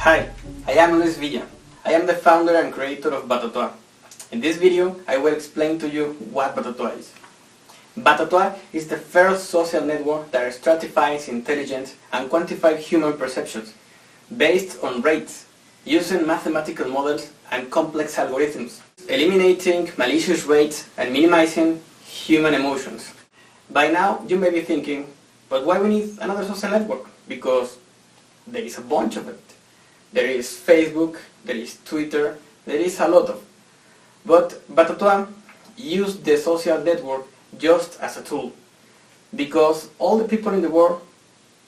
Hi, I am Luis Villa. I am the founder and creator of Batatuá. In this video, I will explain to you what Batatuá is. Batatuá is the first social network that stratifies intelligence and quantifies human perceptions based on rates, using mathematical models and complex algorithms, eliminating malicious rates and minimizing human emotions. By now, you may be thinking, but why we need another social network? Because there is a bunch of it. There is Facebook, there is Twitter, there is a lot of. But Batatuá used the social network just as a tool, because all the people in the world,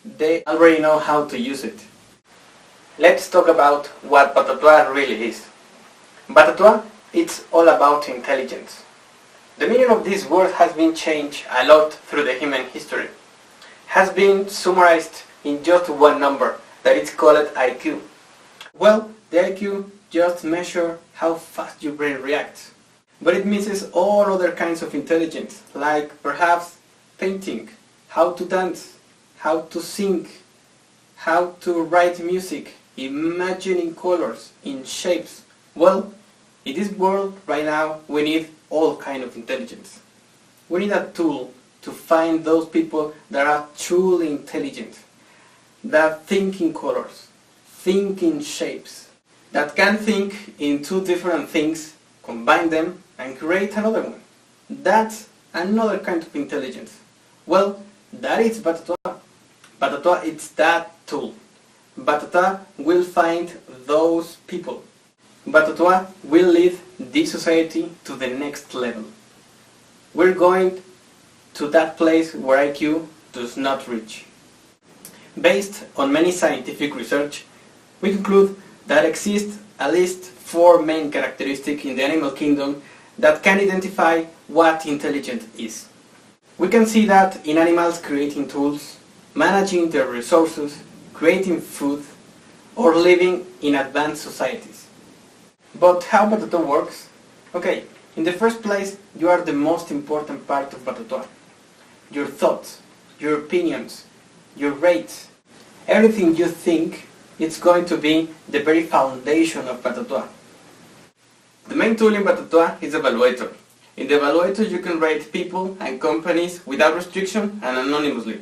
they already know how to use it. Let's talk about what Batatuá really is. Batatuá, it's all about intelligence. The meaning of this word has been changed a lot through the human history. Has been summarized in just one number, that it's called IQ. Well, the IQ just measures how fast your brain reacts. But it misses all other kinds of intelligence, like perhaps painting, how to dance, how to sing, how to write music, imagining colors, in shapes. Well, in this world right now, we need all kinds of intelligence. We need a tool to find those people that are truly intelligent, that think in colors, think in shapes, that can think in two different things, combine them, and create another one. That's another kind of intelligence. Well, that is Batatuá. Batatuá is that tool. Batatuá will find those people. Batatuá will lead this society to the next level. We're going to that place where IQ does not reach. Based on many scientific research, we conclude that exist at least 4 main characteristics in the animal kingdom that can identify what intelligence is. We can see that in animals creating tools, managing their resources, creating food, or living in advanced societies. But how Batatuá works? Okay, in the first place, you are the most important part of Batatuá. Your thoughts, your opinions, your rates, everything you think, it's going to be the very foundation of Batatuá. The main tool in Batatuá is Evaluator. In the Evaluator you can rate people and companies without restriction and anonymously.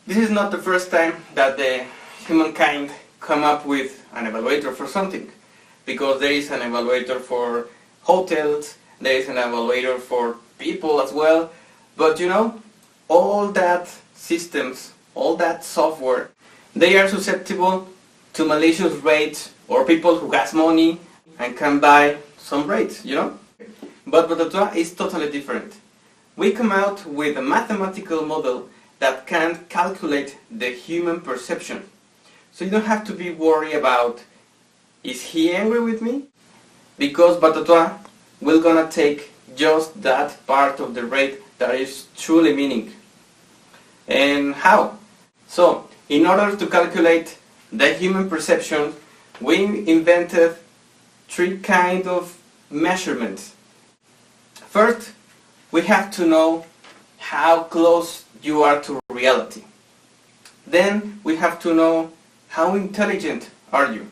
This is not the first time that the humankind come up with an evaluator for something, because there is an evaluator for hotels, there is an evaluator for people as well, but you know, all that systems, all that software, they are susceptible to malicious rates or people who has money and can buy some rates, you know? But Batatuá is totally different. We come out with a mathematical model that can calculate the human perception. So you don't have to be worried about, is he angry with me? Because Batatuá will gonna take just that part of the rate that is truly meaning. And how? So, in order to calculate the human perception, we invented 3 kinds of measurements. First, we have to know how close you are to reality. Then we have to know how intelligent are you.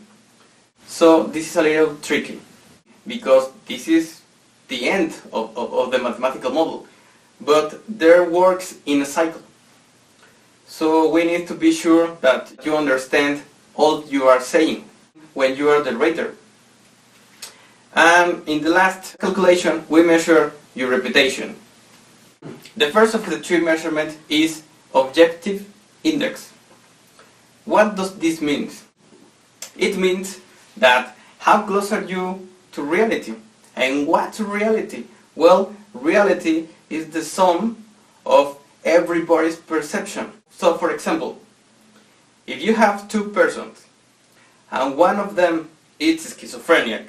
So this is a little tricky, because this is the end of the mathematical model, but there works in a cycle. So we need to be sure that you understand all you are saying when you are the rater. And in the last calculation, we measure your reputation. The first of the 3 measurements is objective index. What does this mean? It means that how close are you to reality? And what's reality? Well, reality is the sum of everybody's perception. So for example, if you have 2 persons and one of them is schizophrenic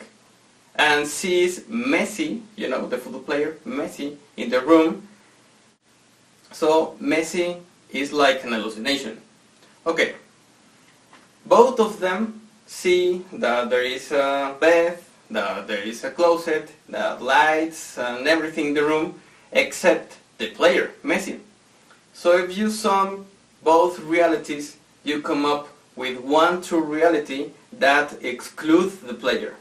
and sees Messi, you know, the football player, Messi, in the room, so Messi is like an hallucination. Okay, both of them see that there is a bed, that there is a closet, that lights and everything in the room, except the player, Messi. So if you sum both realities, you come up with one true reality that excludes the player.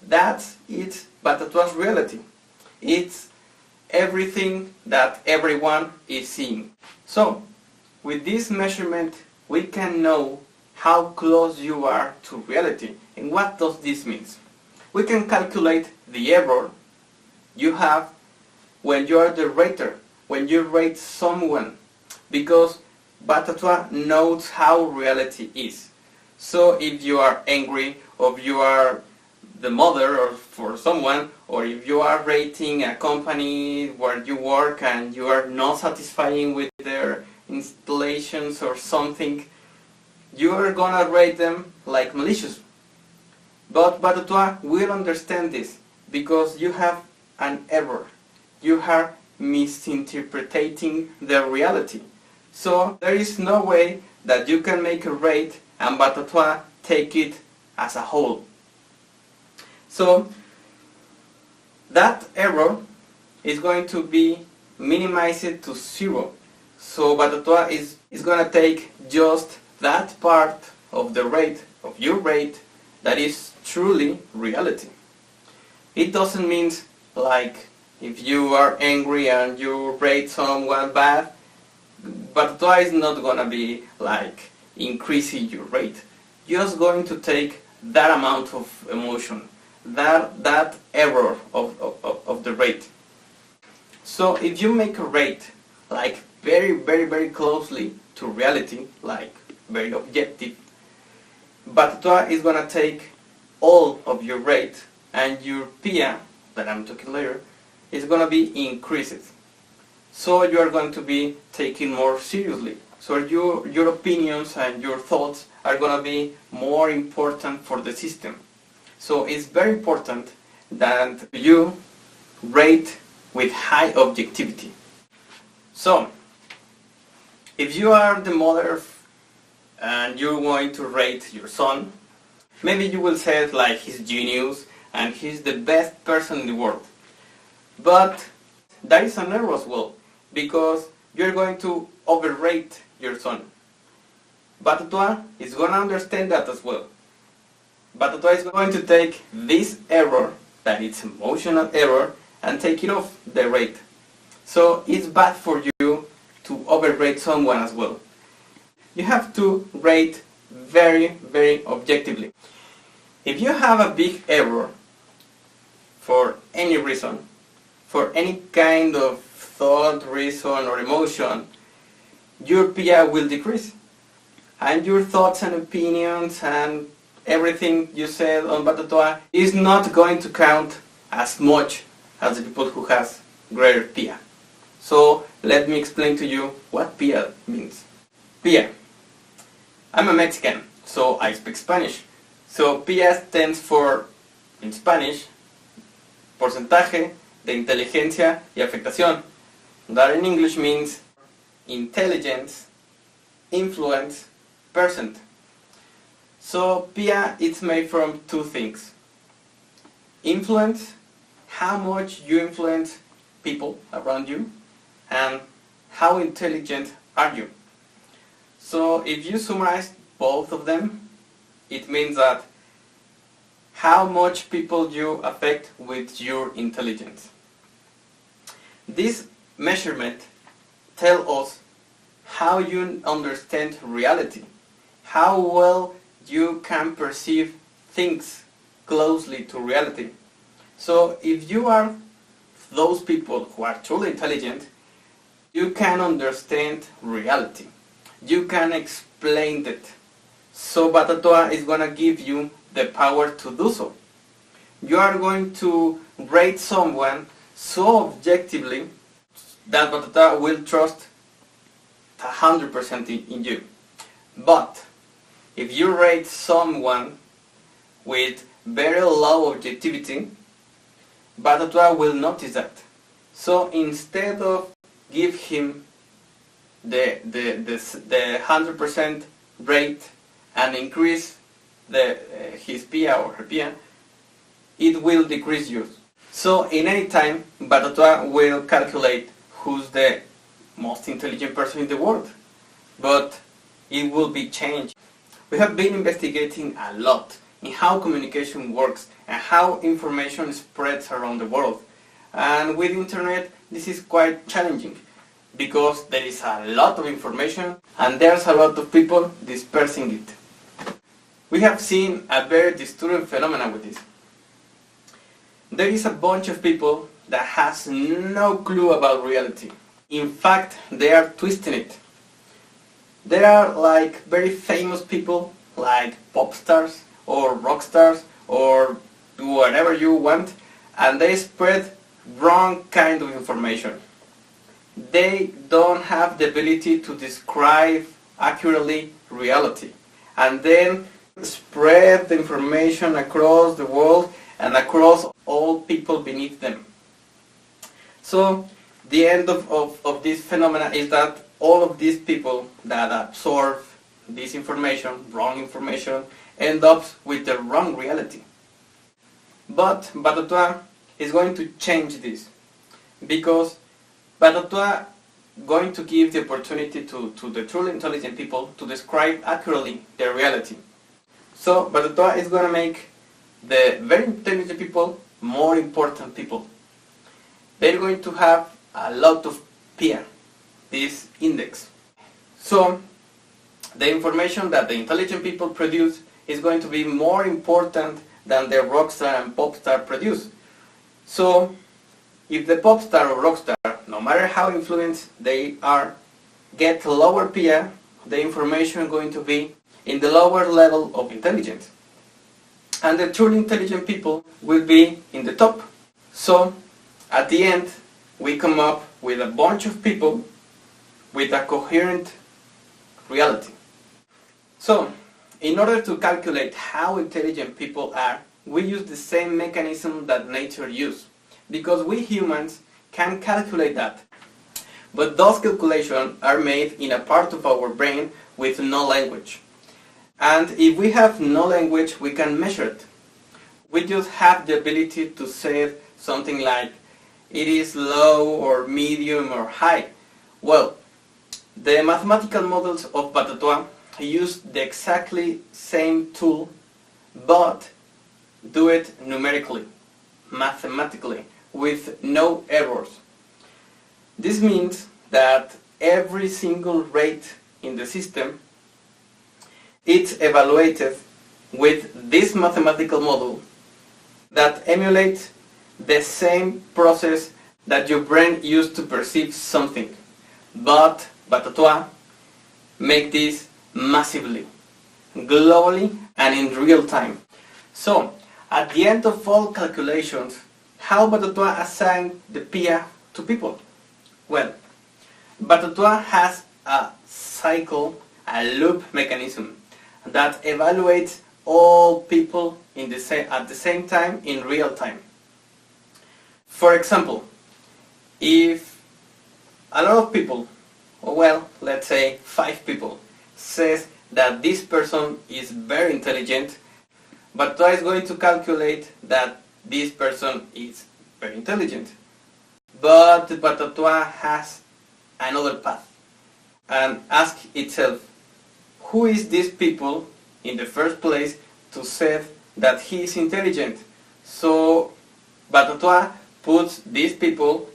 That's it, Batatuá's reality. It's everything that everyone is seeing. So, with this measurement, we can know how close you are to reality. And what does this mean? We can calculate the error you have when you are the rater, when you rate someone, because Batatuá knows how reality is. So if you are angry, or if you are the mother or for someone, or if you are rating a company where you work and you are not satisfying with their installations or something, you are gonna rate them like malicious. But Batatuá will understand this because you have an error. You are misinterpreting the reality. So there is no way that you can make a rate and Batatuá take it as a whole. So that error is going to be minimized to 0. So Batatuá is going to take just that part of the rate, of your rate, that is truly reality. It doesn't mean like if you are angry and you rate someone bad, Batatuá is not going to be like increasing your rate. Just going to take that amount of emotion, that error of the rate. So if you make a rate like very closely to reality, like very objective, Batatuá is going to take all of your rate and your PIA, that I'm talking later, is going to be increased. So you are going to be taken more seriously. So your opinions and your thoughts are going to be more important for the system. So it's very important that you rate with high objectivity. So if you are the mother and you're going to rate your son, maybe you will say like he's genius and he's the best person in the world. But that is an error as well, because you're going to overrate your son. Batatuá is going to understand that as well. Batatuá is going to take this error, that it's emotional error, and take it off the rate. So it's bad for you to overrate someone as well. You have to rate very objectively. If you have a big error for any reason, for any kind of thought, reason or emotion, your PIA will decrease. And your thoughts and opinions and everything you said on Batatuá is not going to count as much as the people who has greater PIA. So let me explain to you what PIA means. PIA. I'm a Mexican, so I speak Spanish. So PIA stands for, in Spanish, porcentaje de inteligencia y afectación. That in English means intelligence, influence, percent. So PIA is made from two things. Influence, how much you influence people around you, and how intelligent are you. So if you summarize both of them, it means that how much people you affect with your intelligence. This measurement tells us how you understand reality, how well you can perceive things closely to reality. So if you are those people who are truly intelligent, you can understand reality. You can explain it. So Batatuá is going to give you the power to do so. You are going to rate someone so objectively that Batatuá will trust 100% in you. But if you rate someone with very low objectivity, Batatuá will notice that. So instead of give him the 100% rate and increase his PIA or her PIA, it will decrease yours. So in any time, Batatuá will calculate who's the most intelligent person in the world, but it will be changed. We have been investigating a lot in how communication works and how information spreads around the world. And with internet, this is quite challenging because there is a lot of information and there's a lot of people dispersing it. We have seen a very disturbing phenomenon with this. There is a bunch of people that has no clue about reality. In fact, they are twisting it. There are like very famous people like pop stars or rock stars or whatever you want, and they spread wrong kind of information. They don't have the ability to describe accurately reality, and then spread the information across the world and across all people beneath them. So the end of this phenomena is that all of these people that absorb this information, wrong information, end up with the wrong reality. But Batatuá is going to change this, because Batatuá going to give the opportunity to the truly intelligent people to describe accurately their reality. So Batatuá is going to make the very intelligent people more important people. They're going to have a lot of PIA, this index. So the information that the intelligent people produce is going to be more important than the rockstar and pop star produce. So if the pop star or rock star, no matter how influenced they are, get lower PIA, the information is going to be in the lower level of intelligence. And the truly intelligent people will be in the top. So at the end, we come up with a bunch of people with a coherent reality. So, in order to calculate how intelligent people are, we use the same mechanism that nature uses, because we humans can calculate that. But those calculations are made in a part of our brain with no language. And if we have no language, we can measure it. We just have the ability to say something like, it is low or medium or high. Well, the mathematical models of Batatuá use the exactly same tool, but do it numerically, mathematically, with no errors. This means that every single rate in the system is evaluated with this mathematical model that emulates the same process that your brain used to perceive something. But Batatuá make this massively, globally, and in real time. So, at the end of all calculations, how Batatuá assign the PIA to people? Well, Batatuá has a cycle, a loop mechanism that evaluates all people at the same time in real time. For example, if a lot of people, well, let's say 5 people, says that this person is very intelligent, Batatuá is going to calculate that this person is very intelligent. But Batatuá has another path and asks itself, who is these people in the first place to say that he is intelligent? So Batatuá puts these people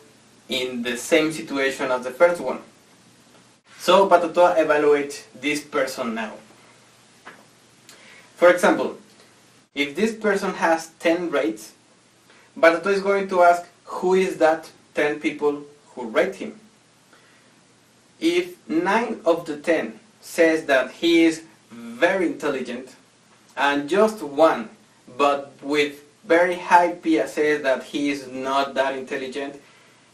in the same situation as the first one. So Batatuá evaluates this person now. For example, if this person has 10 rates, Batatuá is going to ask who is that 10 people who rate him. If 9 of the 10 says that he is very intelligent, and just 1, but with very high PIA, says that he is not that intelligent,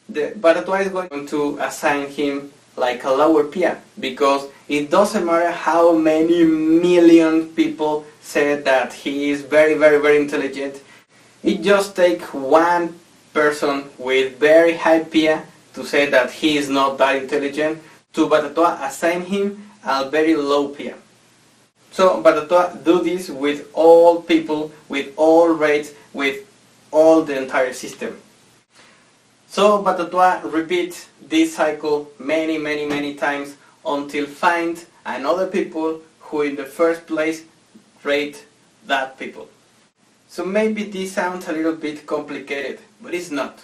the Batatuá is going to assign him like a lower PIA, because it doesn't matter how many million people say that he is very, very, very intelligent. It just takes one person with very high PIA to say that he is not that intelligent, to Batatuá assign him a very low PIA. So Batatuá do this with all people, with all rates, with all the entire system. So Batatuá repeats this cycle many times until find another people who in the first place rate that people. So maybe this sounds a little bit complicated, but it's not.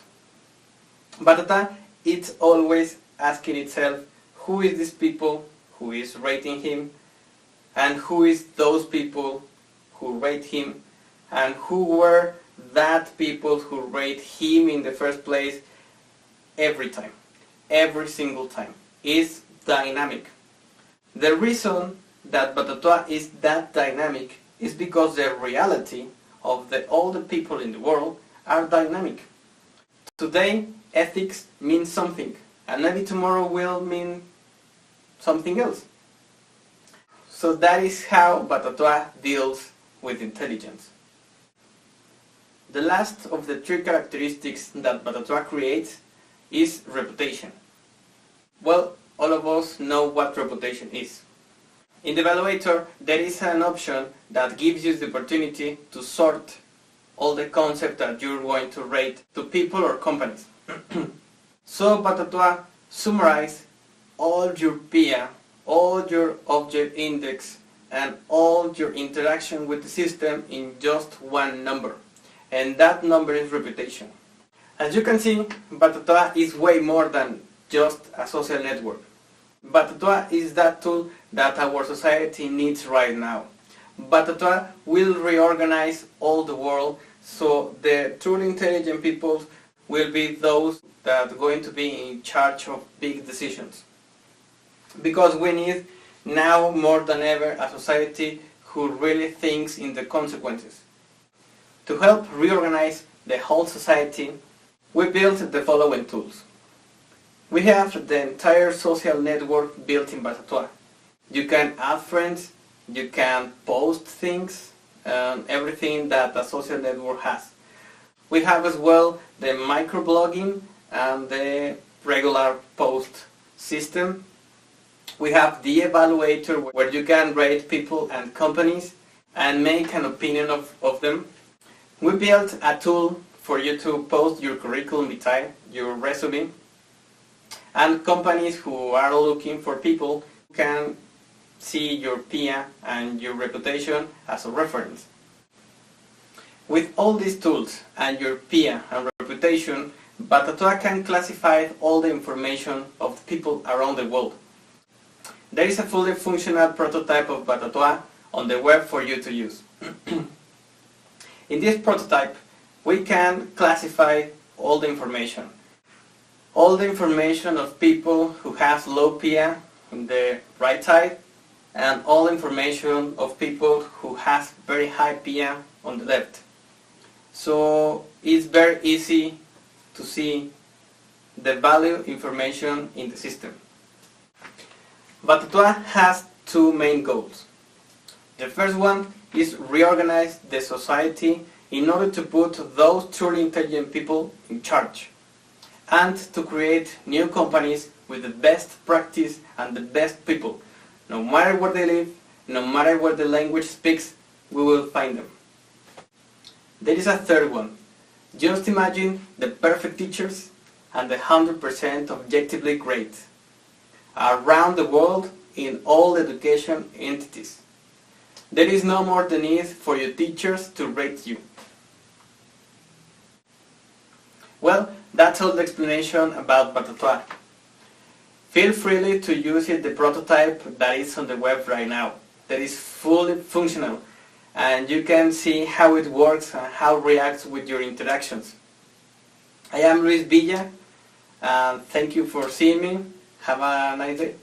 Batatuá is always asking itself, who is this people who is rating him, and who is those people who rate him, and who were that people who rate him in the first place every time, every single time. It's dynamic. The reason that Batatuá is that dynamic is because the reality of all the people in the world are dynamic. Today, ethics means something, and maybe tomorrow will mean something else. So that is how Batatuá deals with intelligence. The last of the three characteristics that Batatuá creates is reputation. Well, all of us know what reputation is. In the evaluator, there is an option that gives you the opportunity to sort all the concepts that you're going to rate to people or companies. So Batatuá summarizes all your PIA, all your object index, and all your interaction with the system in just one number. And that number is reputation. As you can see, Batatuá is way more than just a social network. Batatuá is that tool that our society needs right now. Batatuá will reorganize all the world, so the truly intelligent people will be those that are going to be in charge of big decisions. Because we need now more than ever a society who really thinks in the consequences. To help reorganize the whole society, we built the following tools. We have the entire social network built in Batatuá. You can add friends, you can post things, everything that a social network has. We have as well the microblogging and the regular post system. We have the evaluator where you can rate people and companies and make an opinion of them. We built a tool for you to post your curriculum vitae, your resume, and companies who are looking for people can see your PIA and your reputation as a reference. With all these tools and your PIA and reputation, Batatuá can classify all the information of people around the world. There is a fully functional prototype of Batatuá on the web for you to use. In this prototype, we can classify all the information. All the information of people who have low PIA on the right side, and all information of people who have very high PIA on the left. So it's very easy to see the value information in the system. Batatuá has two main goals. The first one is reorganize the society in order to put those truly intelligent people in charge, and to create new companies with the best practice and the best people. No matter where they live, no matter what the language speaks, we will find them. There is a third one. Just imagine the perfect teachers and the 100% objectively great around the world in all education entities. There is no more the need for your teachers to rate you. Well, that's all the explanation about Batatuá. Feel free to use the prototype that is on the web right now. That is fully functional, and you can see how it works and how it reacts with your interactions. I am Luis Villa, and thank you for seeing me. Have a nice day.